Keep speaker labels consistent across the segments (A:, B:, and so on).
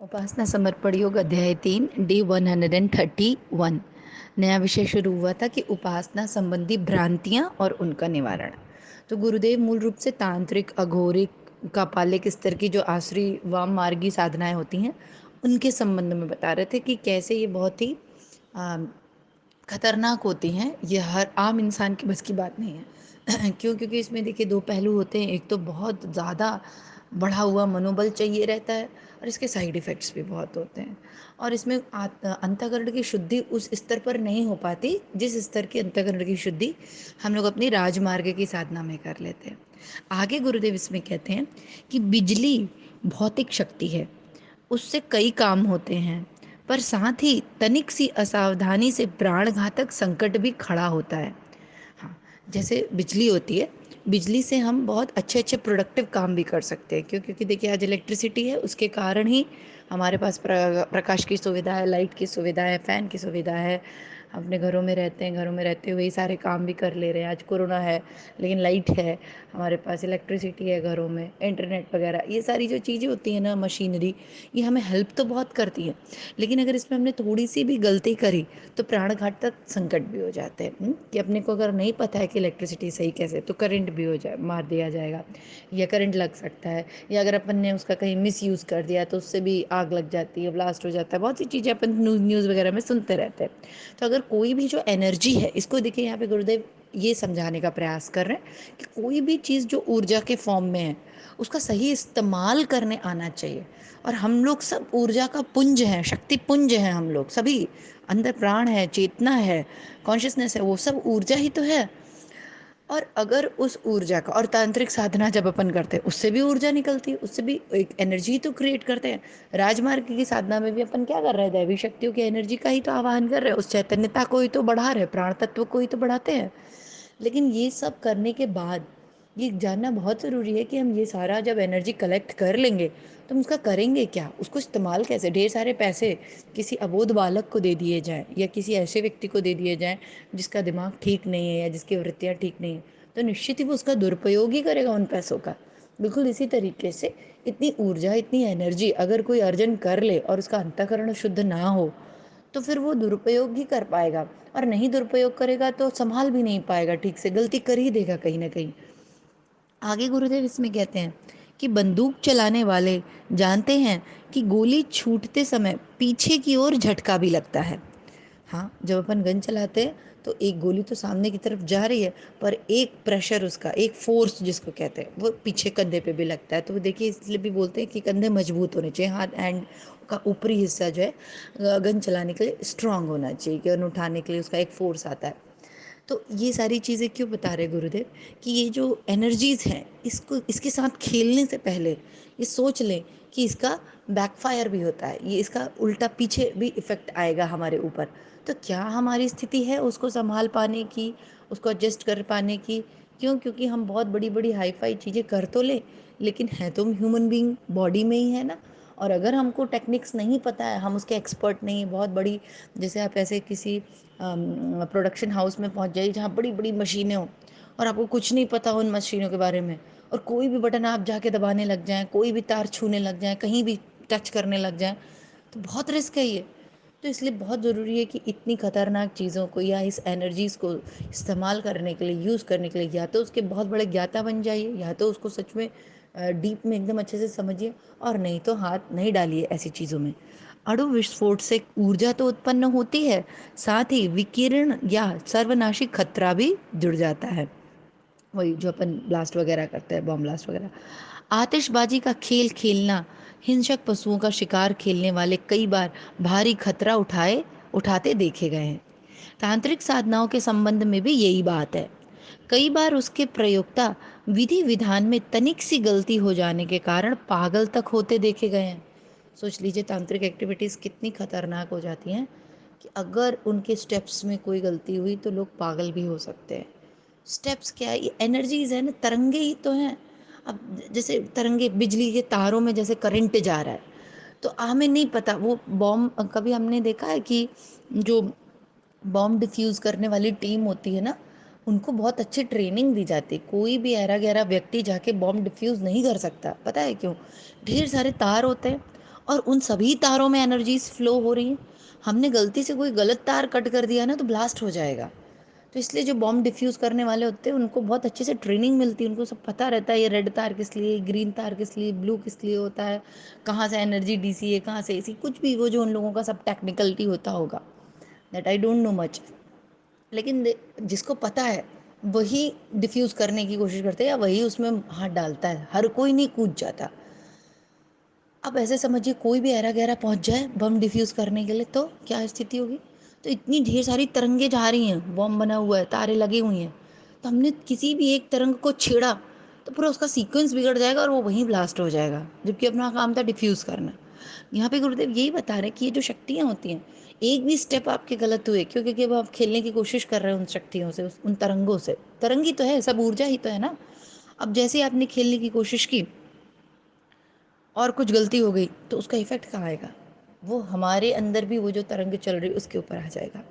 A: उपासना समर्पण योग अध्याय 3 डे 131। नया विषय शुरू हुआ था कि उपासना संबंधी भ्रांतियां और उनका निवारण। तो गुरुदेव मूल रूप से तांत्रिक, अघोरिक, कापालिक स्तर की जो आसुरी वाम मार्गी साधनाएं होती हैं उनके संबंध में बता रहे थे कि कैसे ये बहुत ही आ, खतरनाक होती हैं। ये हर आम इंसान की बस की बात नहीं है। क्यों? क्योंकि इसमें देखिए दो पहलू होते हैं। एक तो बहुत ज़्यादा बढ़ा हुआ मनोबल चाहिए रहता है और इसके साइड इफ़ेक्ट्स भी बहुत होते हैं। और इसमें अंतःकरण की शुद्धि उस स्तर पर नहीं हो पाती जिस स्तर की अंतःकरण की शुद्धि हम लोग अपनी राजमार्ग की साधना में कर लेते हैं। आगे गुरुदेव इसमें कहते हैं कि बिजली भौतिक शक्ति है, उससे कई काम होते हैं, पर साथ ही तनिक सी असावधानी से प्राणघातक संकट भी खड़ा होता है। हाँ, जैसे बिजली होती है, बिजली से हम बहुत अच्छे अच्छे प्रोडक्टिव काम भी कर सकते हैं। क्यों? क्योंकि देखिए आज इलेक्ट्रिसिटी है, उसके कारण ही हमारे पास प्रकाश की सुविधा है, लाइट की सुविधा है, फ़ैन की सुविधा है। अपने घरों में रहते हैं, घरों में रहते हुए ही सारे काम भी कर ले रहे हैं। आज कोरोना है लेकिन लाइट है, हमारे पास इलेक्ट्रिसिटी है, घरों में इंटरनेट वगैरह, ये सारी जो चीज़ें होती हैं ना, मशीनरी, ये हमें हेल्प तो बहुत करती है। लेकिन अगर इसमें हमने थोड़ी सी भी गलती करी तो प्राणघात तक संकट भी हो जाते हैं। कि अपने को अगर नहीं पता है कि इलेक्ट्रिसिटी सही कैसे, तो करंट भी हो जाए, मार दिया जाएगा या करंट लग सकता है। या अगर अपन ने उसका कहीं मिस यूज़ कर दिया तो उससे भी आग लग जाती है, ब्लास्ट हो जाता है। बहुत सी चीज़ें अपन न्यूज़ वगैरह में सुनते रहते हैं। तो अगर कोई भी जो एनर्जी है, इसको देखिए यहाँ पे गुरुदेव ये समझाने का प्रयास कर रहे हैं कि कोई भी चीज़ जो ऊर्जा के फॉर्म में है उसका सही इस्तेमाल करने आना चाहिए। और हम लोग सब ऊर्जा का पुंज हैं, शक्ति पुंज हैं। हम लोग सभी, अंदर प्राण है, चेतना है, कॉन्शियसनेस है, वो सब ऊर्जा ही तो है। और अगर उस ऊर्जा का, और तांत्रिक साधना जब अपन करते हैं उससे भी ऊर्जा निकलती है, उससे भी एक एनर्जी तो क्रिएट करते हैं। राजमार्ग की साधना में भी अपन क्या कर रहे हैं? दैवी शक्तियों की एनर्जी का ही तो आवाहन कर रहे हैं, उस चैतन्यता को ही तो बढ़ा रहे हैं, प्राण तत्व को ही तो बढ़ाते हैं। लेकिन ये सब करने के बाद ये जानना बहुत ज़रूरी है कि हम ये सारा जब एनर्जी कलेक्ट कर लेंगे तो हम उसका करेंगे क्या, उसको इस्तेमाल कैसे? ढेर सारे पैसे किसी अबोध बालक को दे दिए जाएं या किसी ऐसे व्यक्ति को दे दिए जाएं जिसका दिमाग ठीक नहीं है या जिसकी वृत्तियाँ ठीक नहीं है, तो निश्चित ही वो उसका दुरुपयोग ही करेगा उन पैसों का। बिल्कुल इसी तरीके से इतनी ऊर्जा, इतनी एनर्जी अगर कोई अर्जन कर ले और उसका अंतःकरण शुद्ध ना हो तो फिर वो दुरुपयोग ही कर पाएगा। और नहीं दुरुपयोग करेगा तो संभाल भी नहीं पाएगा ठीक से, गलती कर ही देगा कहीं ना कहीं। आगे गुरुदेव इसमें कहते हैं कि बंदूक चलाने वाले जानते हैं कि गोली छूटते समय पीछे की ओर झटका भी लगता है। हाँ, जब अपन गन चलाते हैं तो एक गोली तो सामने की तरफ जा रही है, पर एक प्रेशर, उसका एक फोर्स जिसको कहते हैं, वो पीछे कंधे पे भी लगता है। तो वो देखिए इसलिए भी बोलते हैं कि कंधे मजबूत होने चाहिए, हाथ एंड का ऊपरी हिस्सा जो है गन चलाने के लिए स्ट्रांग होना चाहिए, कि गन उठाने के लिए उसका एक फोर्स आता है। तो ये सारी चीज़ें क्यों बता रहे गुरुदेव कि ये जो एनर्जीज़ हैं, इसको इसके साथ खेलने से पहले ये सोच लें कि इसका बैकफायर भी होता है, ये इसका उल्टा पीछे भी इफ़ेक्ट आएगा हमारे ऊपर। तो क्या हमारी स्थिति है उसको संभाल पाने की, उसको एडजस्ट कर पाने की? क्यों? क्योंकि हम बहुत बड़ी बड़ी हाई फाई चीज़ें कर तो लें, लेकिन है तो ह्यूमन बीइंग, बॉडी में ही है ना। और अगर हमको टेक्निक्स नहीं पता है, हम उसके एक्सपर्ट नहीं हैं, बहुत बड़ी, जैसे आप ऐसे किसी प्रोडक्शन हाउस में पहुंच जाइए जहाँ बड़ी बड़ी मशीनें हों और आपको कुछ नहीं पता उन मशीनों के बारे में, और कोई भी बटन आप जाके दबाने लग जाएं, कोई भी तार छूने लग जाएं, कहीं भी टच करने लग जाएं, तो बहुत रिस्क है ये। तो इसलिए बहुत ज़रूरी है कि इतनी खतरनाक चीज़ों को या इस एनर्जीज़ को इस्तेमाल करने के लिए, यूज़ करने के लिए, या तो उसके बहुत बड़े ज्ञाता बन जाइए, या तो उसको सच में डीप में एकदम अच्छे से समझिए, और नहीं तो हाथ नहीं डालिए ऐसी चीज़ों में। अणु विस्फोट से ऊर्जा तो उत्पन्न होती है, साथ ही विकिरण या सर्वनाशी खतरा भी जुड़ जाता है। वही जो अपन ब्लास्ट वगैरह करते हैं, बॉम्ब ब्लास्ट वगैरह। आतिशबाजी का खेल खेलना, हिंसक पशुओं का शिकार खेलने वाले कई बार भारी खतरा उठाते देखे गए हैं। तांत्रिक साधनाओं के संबंध में भी यही बात है। कई बार उसके प्रयोक्ता विधि विधान में तनिक सी गलती हो जाने के कारण पागल तक होते देखे गए हैं। सोच लीजिए तांत्रिक एक्टिविटीज़ कितनी खतरनाक हो जाती हैं कि अगर उनके स्टेप्स में कोई गलती हुई तो लोग पागल भी हो सकते हैं। स्टेप्स क्या है? ये एनर्जीज है ना, तरंगे ही तो हैं। अब जैसे तरंगे बिजली के तारों में जैसे करंट जा रहा है, तो हमें नहीं पता वो बॉम्ब, कभी हमने देखा है कि जो बॉम्ब डिफ्यूज़ करने वाली टीम होती है ना, उनको बहुत अच्छी ट्रेनिंग दी जाती है। कोई भी ऐरा गैरा व्यक्ति जाके बॉम्ब डिफ्यूज़ नहीं कर सकता। पता है क्यों? ढेर सारे तार होते हैं और उन सभी तारों में एनर्जीज फ्लो हो रही हैं। हमने गलती से कोई गलत तार कट कर दिया ना तो ब्लास्ट हो जाएगा। तो इसलिए जो बॉम्ब डिफ्यूज़ करने वाले होते हैं उनको बहुत अच्छे से ट्रेनिंग मिलती है, उनको सब पता रहता है ये रेड तार किस लिए, ग्रीन तार किस लिए, ब्लू किस लिए होता है, कहाँ से एनर्जी डीसी है, कहाँ से एसी, कुछ भी वो जो उन लोगों का सब टेक्निकलिटी होता होगा, that I don't know much. लेकिन जिसको पता है वही डिफ्यूज़ करने की कोशिश करते हैं या वही उसमें हाथ डालता है, हर कोई नहीं कूद जाता। अब ऐसे समझिए कोई भी ऐरा गहरा पहुंच जाए बम डिफ्यूज़ करने के लिए तो क्या स्थिति होगी। तो इतनी ढेर सारी तरंगे जा रही हैं, बम बना हुआ है, तारे लगी हुई हैं, तो हमने किसी भी एक तरंग को छेड़ा तो पूरा उसका सीक्वेंस बिगड़ जाएगा और वो वहीं ब्लास्ट हो जाएगा, जबकि अपना काम था डिफ्यूज़ करना। यहाँ पे गुरुदेव यही बता रहे हैं कि ये जो शक्तियाँ होती हैं, एक भी स्टेप आपके गलत हुए क्यों, क्योंकि अब आप खेलने की कोशिश कर रहे हैं उन शक्तियों से, उन तरंगों से। तरंग ही तो है, सब ऊर्जा ही तो है ना। अब जैसे ही आपने खेलने की कोशिश की और कुछ गलती हो गई तो उसका इफेक्ट कहाँ आएगा, वो हमारे अंदर भी वो जो तरंग चल रही उसके ऊपर आ जाएगा।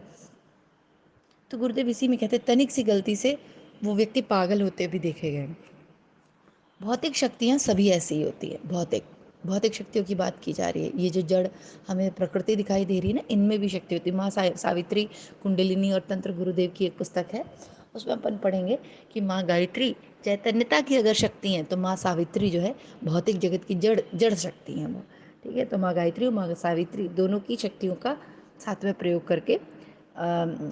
A: तो गुरुदेव इसी में कहते तनिक सी गलती से वो व्यक्ति पागल होते भी देखे गए। भौतिक शक्तियाँ सभी ऐसी ही होती है, भौतिक भौतिक शक्तियों की बात की जा रही है। ये जो जड़ हमें प्रकृति दिखाई दे रही है ना, इनमें भी शक्ति होती है। माँ सावित्री कुंडलिनी और तंत्र गुरुदेव की एक पुस्तक है, उसमें अपन पढ़ेंगे कि माँ गायत्री चैतन्यता की अगर शक्ति हैं तो माँ सावित्री जो है भौतिक जगत की जड़ जड़ शक्ति हैं वो। ठीक है, तो माँ गायत्री और माँ सावित्री दोनों की शक्तियों का साथ में प्रयोग करके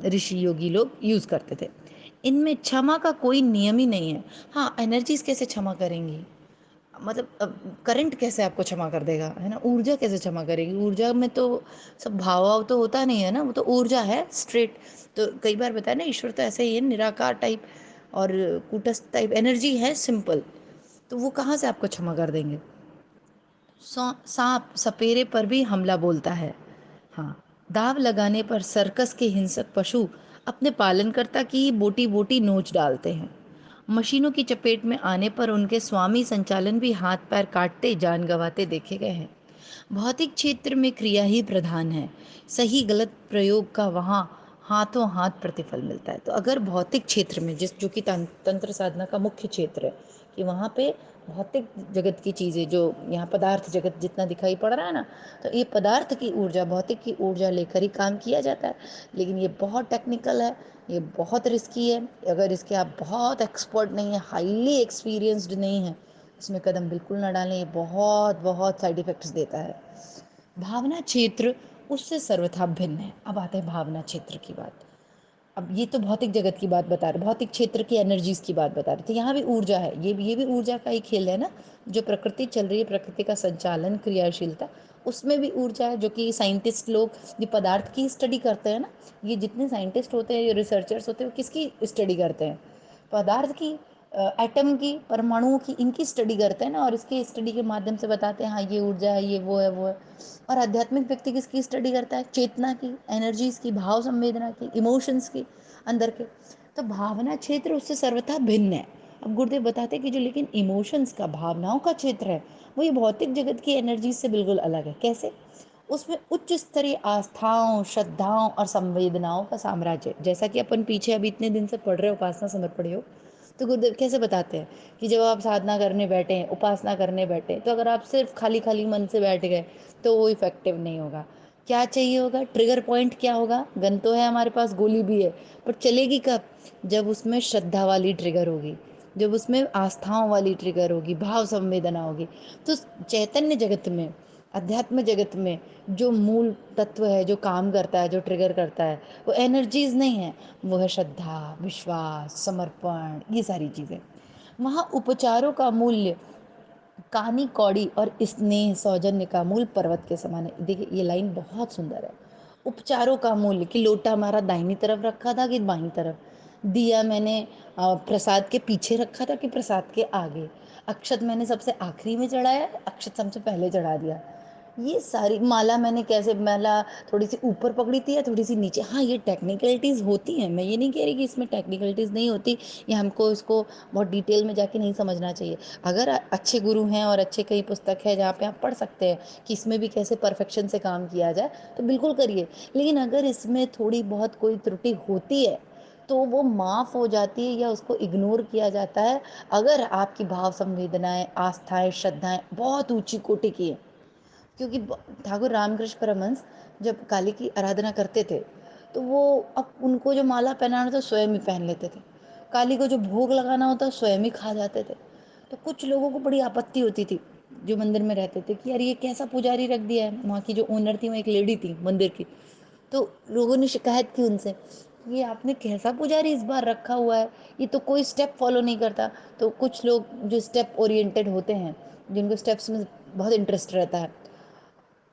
A: ऋषि योगी लोग यूज़ करते थे। इनमें क्षमा का कोई नियम ही नहीं है। हाँ, एनर्जीज कैसे क्षमा करेंगी, मतलब करंट कैसे आपको क्षमा कर देगा, है ना, ऊर्जा कैसे क्षमा करेगी, ऊर्जा में तो सब भाव भाव तो होता नहीं है ना, वो तो ऊर्जा है स्ट्रेट। तो कई बार बताया ना, ईश्वर तो ऐसे ही है, निराकार टाइप और कूटस्थ टाइप एनर्जी है, सिंपल। तो वो कहाँ से आपको क्षमा कर देंगे। सांप सपेरे पर भी हमला बोलता है। हाँ, दाव लगाने पर सर्कस के हिंसक पशु अपने पालनकर्ता की बोटी बोटी नोच डालते हैं। मशीनों की चपेट में आने पर उनके स्वामी संचालन भी हाथ पैर काटते जान गंवाते देखे गए हैं। भौतिक क्षेत्र में क्रिया ही प्रधान है, सही गलत प्रयोग का वहाँ हाथों हाथ प्रतिफल मिलता है। तो अगर भौतिक क्षेत्र में, जिस जो कि तंत्र साधना का मुख्य क्षेत्र है, कि वहाँ पे भौतिक जगत की चीज़ें जो यहाँ पदार्थ जगत जितना दिखाई पड़ रहा है ना, तो ये पदार्थ की ऊर्जा भौतिक की ऊर्जा लेकर ही काम किया जाता है। लेकिन ये बहुत टेक्निकल है, ये बहुत रिस्की है। अगर इसके आप बहुत एक्सपर्ट नहीं है, हाईली एक्सपीरियंस्ड नहीं है, इसमें कदम बिल्कुल ना डालें, ये बहुत बहुत साइड इफ़ेक्ट्स देता है। भावना क्षेत्र उससे सर्वथा भिन्न है। अब आते हैं भावना क्षेत्र की बात। अब ये तो भौतिक जगत की बात बता रहे, भौतिक क्षेत्र की एनर्जीज की बात बता रहे थे। यहाँ भी ऊर्जा है, ये भी ऊर्जा का ही खेल है ना। जो प्रकृति चल रही है, प्रकृति का संचालन क्रियाशीलता, उसमें भी ऊर्जा है। जो कि साइंटिस्ट लोग ये पदार्थ की स्टडी करते हैं ना, ये जितने साइंटिस्ट होते हैं, ये रिसर्चर्स होते हैं, वो किसकी स्टडी करते हैं, पदार्थ की, एटम की, परमाणुओं की, इनकी स्टडी करते हैं ना, और इसके स्टडी के माध्यम से बताते हैं हाँ ये ऊर्जा है, ये वो है, वो है। और आध्यात्मिक व्यक्ति किसकी स्टडी करता है, चेतना की, एनर्जीज की, भाव संवेदना की, इमोशंस की, अंदर के। तो भावना क्षेत्र उससे सर्वथा भिन्न है। अब गुरुदेव बताते हैं कि जो लेकिन इमोशंस का, भावनाओं का क्षेत्र है, वो ये भौतिक जगत की एनर्जीज से बिल्कुल अलग है। कैसे, उसमें उच्च स्तरीय आस्थाओं, श्रद्धाओं और संवेदनाओं का साम्राज्य है। जैसा कि अपन पीछे अभी इतने दिन से पढ़ रहे हो, उपासना समर्पण योग, तो गुरुदेव कैसे बताते हैं कि जब आप साधना करने बैठे हैं, उपासना करने बैठे, तो अगर आप सिर्फ खाली खाली मन से बैठ गए तो वो इफेक्टिव नहीं होगा। क्या चाहिए होगा, ट्रिगर पॉइंट क्या होगा, गन तो है हमारे पास, गोली भी है, पर चलेगी कब, जब उसमें श्रद्धा वाली ट्रिगर होगी, जब उसमें आस्थाओं वाली ट्रिगर होगी, भाव संवेदना होगी। तो चैतन्य जगत में, अध्यात्म जगत में जो मूल तत्व है, जो काम करता है, जो ट्रिगर करता है, वो एनर्जीज नहीं है, वो है श्रद्धा, विश्वास, समर्पण, ये सारी चीज़ें। वहाँ उपचारों का मूल्य कानी कौड़ी और स्नेह सौजन्य का मूल पर्वत के समान है। देखिए ये लाइन बहुत सुंदर है। उपचारों का मूल्य, कि लोटा हमारा दाहिनी तरफ रखा था कि बाईं तरफ, दिया मैंने प्रसाद के पीछे रखा था कि प्रसाद के आगे, अक्षत मैंने सबसे आखिरी में चढ़ाया, अक्षत सबसे पहले चढ़ा दिया, ये सारी माला मैंने कैसे, माला थोड़ी सी ऊपर पकड़ी थी या थोड़ी सी नीचे। हाँ, ये टेक्निकलिटीज़ होती हैं, मैं ये नहीं कह रही कि इसमें टेक्निकलिटीज़ नहीं होती, या हमको इसको बहुत डिटेल में जाके नहीं समझना चाहिए। अगर अच्छे गुरु हैं और अच्छे कई पुस्तक है जहाँ पे आप पढ़ सकते हैं कि इसमें भी कैसे परफेक्शन से काम किया जाए, तो बिल्कुल करिए। लेकिन अगर इसमें थोड़ी बहुत कोई त्रुटि होती है तो वो माफ़ हो जाती है या उसको इग्नोर किया जाता है, अगर आपकी भाव संवेदनाएं, आस्थाएं, श्रद्धाएं बहुत ऊंची कोटि की है। क्योंकि ठाकुर रामकृष्ण परमहंस जब काली की आराधना करते थे, तो वो अब उनको जो माला पहनाना था स्वयं ही पहन लेते थे, काली को जो भोग लगाना होता स्वयं ही खा जाते थे। तो कुछ लोगों को बड़ी आपत्ति होती थी जो मंदिर में रहते थे कि यार ये कैसा पुजारी रख दिया है। वहाँ की जो ओनर थी वो एक लेडी थी मंदिर की, तो लोगों ने शिकायत की उनसे कि ये आपने कैसा पुजारी इस बार रखा हुआ है, ये तो कोई स्टेप फॉलो नहीं करता। तो कुछ लोग जो स्टेप ओरिएंटेड होते हैं, जिनको स्टेप्स में बहुत इंटरेस्ट रहता है,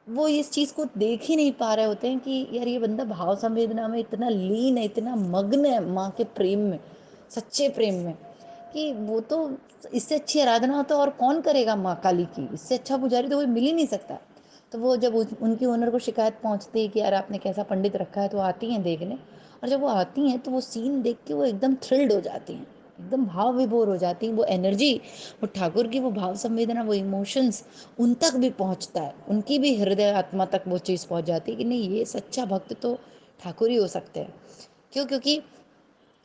A: वो इस चीज़ को देख ही नहीं पा रहे होते हैं कि यार ये बंदा भाव संवेदना में इतना लीन है, इतना मग्न है माँ के प्रेम में, सच्चे प्रेम में, कि वो तो इससे अच्छी आराधना तो और कौन करेगा माँ काली की, इससे अच्छा पुजारी तो कोई मिल ही नहीं सकता। तो वो जब उनकी ओनर को शिकायत पहुंचती है कि यार आपने कैसा पंडित रखा है, तो आती हैं देखने। और जब वो आती हैं तो वो सीन देख के वो एकदम थ्रिल्ड हो जाती हैं, एकदम भाव विभोर हो जाती हैं। वो एनर्जी, वो ठाकुर की वो भाव संवेदना, वो इमोशंस उन तक भी पहुंचता है, उनकी भी हृदय आत्मा तक वो चीज़ पहुंच जाती है कि नहीं ये सच्चा भक्त तो ठाकुर ही हो सकते हैं। क्यों? क्योंकि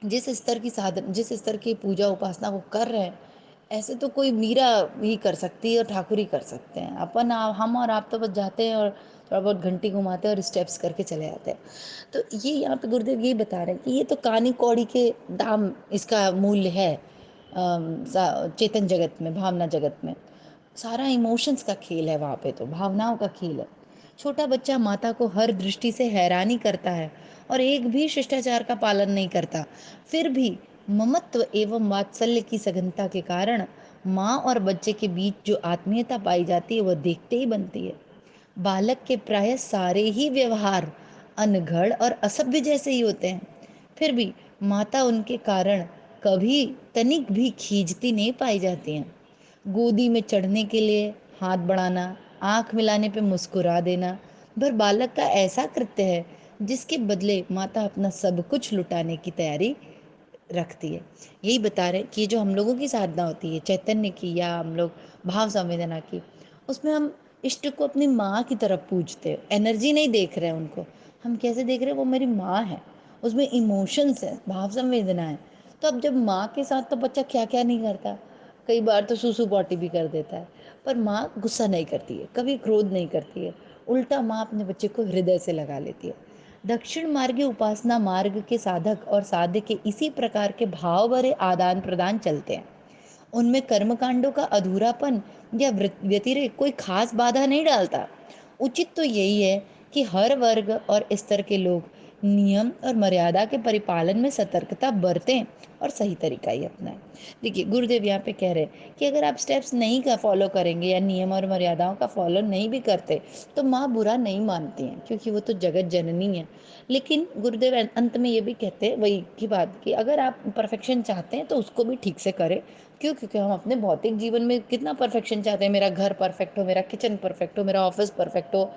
A: जिस स्तर की साधन, जिस स्तर की पूजा उपासना वो कर रहे हैं, ऐसे तो कोई मीरा ही कर सकती है और ठाकुर ही कर सकते हैं। हम और आप तो बस जाते हैं और थोड़ा बहुत घंटी घुमाते हैं और स्टेप्स करके चले जाते हैं। तो ये यहाँ पे गुरुदेव ये बता रहे हैं कि ये तो कानी कौड़ी के दाम इसका मूल्य है। चेतन जगत में, भावना जगत में सारा इमोशंस का खेल है, वहाँ पे तो भावनाओं का खेल है। छोटा बच्चा माता को हर दृष्टि से हैरानी करता है और एक भी शिष्टाचार का पालन नहीं करता, फिर भी ममत्व एवं वात्सल्य की सघनता के कारण माँ और बच्चे के बीच जो आत्मीयता पाई जाती है वह देखते ही बनती है। बालक के प्राय सारे ही व्यवहार अनघड़ और असभ्य जैसे ही होते हैं, फिर भी माता उनके कारण कभी तनिक भी खींचती नहीं पाई जाती हैं। गोदी में चढ़ने के लिए हाथ बढ़ाना, आंख मिलाने पे मुस्कुरा देना भर बालक का ऐसा कृत्य है जिसके बदले माता अपना सब कुछ लुटाने की तैयारी रखती है। यही बता रहे कि ये जो हम लोगों की साधना होती है चैतन्य की, या हम लोग भाव संवेदना की, उसमें हम इष्ट को अपनी माँ की तरफ पूजते हैं, एनर्जी नहीं देख रहे हैं उनको। हम कैसे देख रहे हैं, वो मेरी माँ है, उसमें इमोशंस है, भाव संवेदना है। तो अब जब माँ के साथ तो बच्चा क्या क्या नहीं करता, कई बार तो सूसू पॉटी भी कर देता है, पर माँ गुस्सा नहीं करती है, कभी क्रोध नहीं करती है, उल्टा माँ अपने बच्चे को हृदय से लगा लेती है। दक्षिण मार्गी उपासना मार्ग के साधक और साध्य के इसी प्रकार के भाव भरे आदान प्रदान चलते हैं। उनमें कर्मकांडों का अधूरापन या व्यतिरेक कोई खास बाधा नहीं डालता। उचित तो यही है कि हर वर्ग और स्तर के लोग नियम और मर्यादा के परिपालन में सतर्कता बरतें और सही तरीका ही अपनाएं। देखिए गुरुदेव यहाँ पे कह रहे हैं कि अगर आप स्टेप्स नहीं का फॉलो करेंगे या नियम और मर्यादाओं का फॉलो नहीं भी करते, तो माँ बुरा नहीं मानती हैं, क्योंकि वो तो जगत जननी है। लेकिन गुरुदेव अंत में ये भी कहते हैं वही की बात कि अगर आप परफेक्शन चाहते हैं तो उसको भी ठीक से करें। क्यों? क्योंकि हम अपने भौतिक जीवन में कितना परफेक्शन चाहते हैं, मेरा घर परफेक्ट हो, मेरा किचन परफेक्ट हो, मेरा ऑफिस परफेक्ट हो,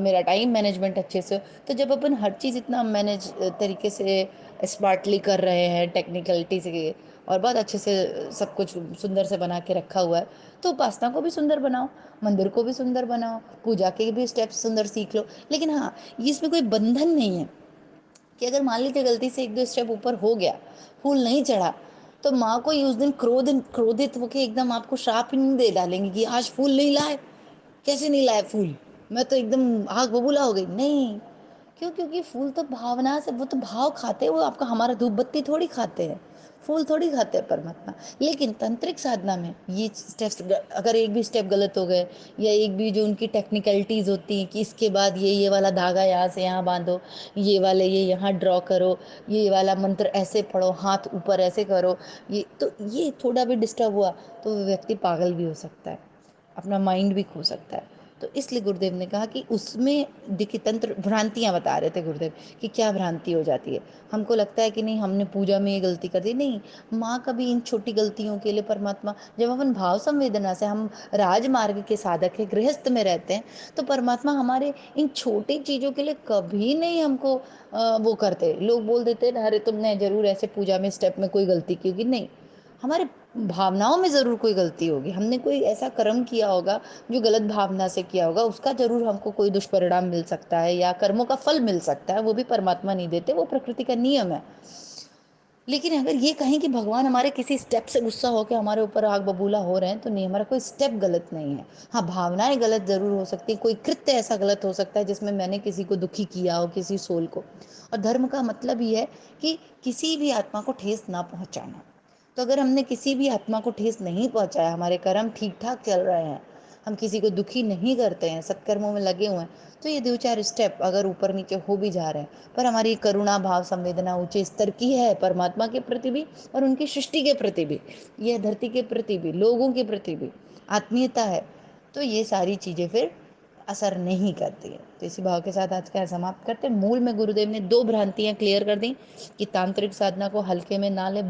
A: मेरा टाइम मैनेजमेंट अच्छे से हो। तो जब अपन हर चीज़ इतना मैनेज तरीके से स्मार्टली कर रहे हैं, टेक्निकलिटी से, और बहुत अच्छे से सब कुछ सुंदर से बना के रखा हुआ है, तो उपासना को भी सुंदर बनाओ, मंदिर को भी सुंदर बनाओ, पूजा के भी स्टेप्स सुंदर सीख लो। लेकिन हाँ, ये इसमें कोई बंधन नहीं है कि अगर मान लीजिए गलती से एक दो स्टेप ऊपर हो गया, फूल नहीं चढ़ा, तो माँ को ही उस दिन क्रोधित होके एकदम आपको श्राप ही नहीं दे डालेंगे कि आज फूल नहीं लाए, कैसे नहीं लाए फूल, मैं तो एकदम आग बबूला हो गई। नहीं, क्यों? क्योंकि फूल तो भावना से, वो तो भाव खाते हैं, वो आपका हमारा धूप बत्ती थोड़ी खाते हैं, फूल थोड़ी खाते हैं परमात्मा। लेकिन तंत्रिक साधना में ये स्टेप्स अगर एक भी स्टेप गलत हो गए, या एक भी जो उनकी टेक्निकलिटीज होती हैं कि इसके बाद ये वाला धागा यहाँ से यहाँ बांधो, ये वाले ये यहाँ ड्रॉ करो, ये वाला मंत्र ऐसे पढ़ो, हाथ ऊपर ऐसे करो, ये थोड़ा भी डिस्टर्ब हुआ तो व्यक्ति पागल भी हो सकता है, अपना माइंड भी खो सकता है। तो इसलिए गुरुदेव ने कहा कि उसमें देखिए तंत्र भ्रांतियां बता रहे थे गुरुदेव कि क्या भ्रांति हो जाती है। हमको लगता है कि नहीं हमने पूजा में ये गलती कर दी, नहीं, माँ कभी इन छोटी गलतियों के लिए परमात्मा, जब अपन भाव संवेदना से, हम राजमार्ग के साधक है, गृहस्थ में रहते हैं, तो परमात्मा हमारे इन छोटी चीजों के लिए कभी नहीं हमको वो करते। लोग बोल देते हैं अरे तुमने जरूर ऐसे पूजा में स्टेप में कोई गलती की होगी, नहीं, हमारे भावनाओं में जरूर कोई गलती होगी, हमने कोई ऐसा कर्म किया होगा जो गलत भावना से किया होगा, उसका जरूर हमको कोई दुष्परिणाम मिल सकता है या कर्मों का फल मिल सकता है, वो भी परमात्मा नहीं देते, वो प्रकृति का नियम है। लेकिन अगर ये कहें कि भगवान हमारे किसी स्टेप से गुस्सा होकर हमारे ऊपर आग बबूला हो रहे हैं, तो नहीं, हमारा कोई स्टेप गलत नहीं है। हाँ, भावनाएं गलत जरूर हो सकती है, कोई कृत्य ऐसा गलत हो सकता है जिसमें मैंने किसी को दुखी किया हो, किसी सोल को। और धर्म का मतलब ही है कि किसी भी आत्मा को ठेस ना पहुंचाना। तो अगर हमने किसी भी आत्मा को ठेस नहीं पहुंचाया, हमारे कर्म ठीक ठाक चल रहे हैं, हम किसी को दुखी नहीं करते हैं, सत्कर्मों में लगे हुए हैं, तो ये 2-4 स्टेप अगर ऊपर नीचे हो भी जा रहे हैं, पर हमारी करुणा भाव संवेदना ऊंचे स्तर की है, परमात्मा के प्रति भी और उनकी सृष्टि के प्रति भी, यह धरती के प्रति भी, लोगों के प्रति भी आत्मीयता है, तो ये सारी चीजें फिर असर नहीं करती है। तो इसी भाव के साथ आज का समाप्त करते हैं। मूल में गुरुदेव ने 2 भ्रांतियां क्लियर कर दी कि तांत्रिक साधना को हल्के में ना ले,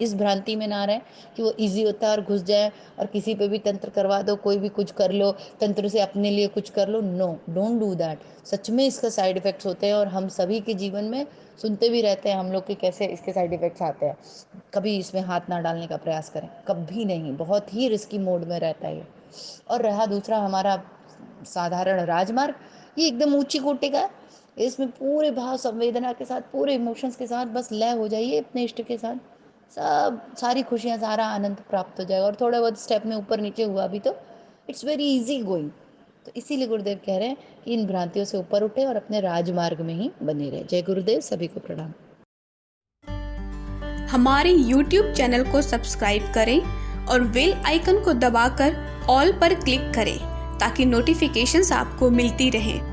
A: इस भ्रांति में ना रहे कि वो इजी होता है और घुस जाए और किसी पे भी तंत्र करवा दो, कोई भी कुछ कर लो, तंत्र से अपने लिए कुछ कर लो। No, don't do that. सच में इसका साइड इफेक्ट्स होते हैं और हम सभी के जीवन में सुनते भी रहते हैं हम लोग के कैसे इसके साइड इफेक्ट्स आते हैं। कभी इसमें हाथ ना डालने का प्रयास करें, कभी नहीं, बहुत ही रिस्की मोड में रहता है ये। और रहा दूसरा हमारा साधारण राजमार्ग, ये एकदम ऊंची कोटि का है। इसमें पूरे भाव संवेदना के साथ, पूरे इमोशंस के साथ बस लय हो जाइए अपने इष्ट के साथ, सब सारी खुशियाँ, सारा आनंद प्राप्त हो जाएगा। और थोड़ा बहुत स्टेप में ऊपर नीचे हुआ भी तो इट्स वेरी इजी गोइंग। तो इसीलिए गुरुदेव कह रहे हैं कि इन भ्रांतियों से ऊपर उठे और अपने राजमार्ग में ही बने रहे। जय गुरुदेव, सभी को प्रणाम।
B: हमारे YouTube चैनल को सब्सक्राइब करें और बेल आइकन को दबाकर ऑल पर क्लिक करें ताकि नोटिफिकेशंस आपको मिलती रहें।